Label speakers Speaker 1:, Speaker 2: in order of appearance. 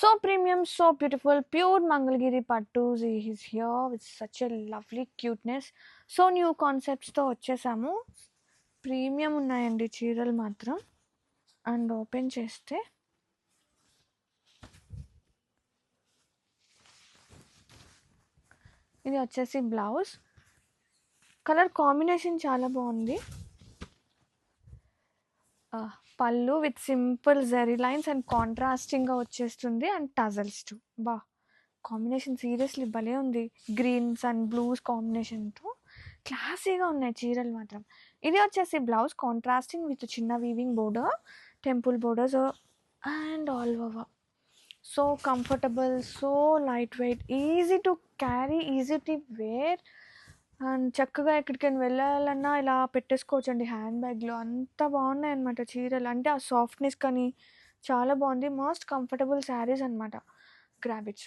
Speaker 1: So premium, so beautiful, pure Mangalagiri pattu is here with such a lovely cuteness. So new కాన్సెప్ట్స్తో వచ్చేసాము. Premium ఉన్నాయండి చీరలు మాత్రం. అండ్ ఓపెన్ చేస్తే ఇది వచ్చేసి బ్లౌజ్. కలర్ కాంబినేషన్ చాలా బాగుంది. పళ్ళు with simple zari lines and కాంట్రాస్టింగ్గా వచ్చేస్తుంది అండ్ టజల్స్ టు. బా కాంబినేషన్ సీరియస్లీ భలే ఉంది. గ్రీన్స్ అండ్ బ్లూస్ కాంబినేషన్తో క్లాసీగా ఉన్నాయి చీరలు మాత్రం. ఇది వచ్చేసి బ్లౌజ్ కాంట్రాస్టింగ్ విత్ చిన్న weaving border, temple borders and all over. So comfortable, so light weight, easy to carry, easy to wear. And చక్కగా ఎక్కడికైనా వెళ్ళాలన్నా ఇలా పెట్టేసుకోవచ్చండి హ్యాండ్ బ్యాగ్లో. అంత బాగున్నాయి అనమాట చీరలు. అంటే ఆ సాఫ్ట్నెస్ కానీ చాలా బాగుంది. మోస్ట్ కంఫర్టబుల్ శారీస్ అనమాట. Grab it.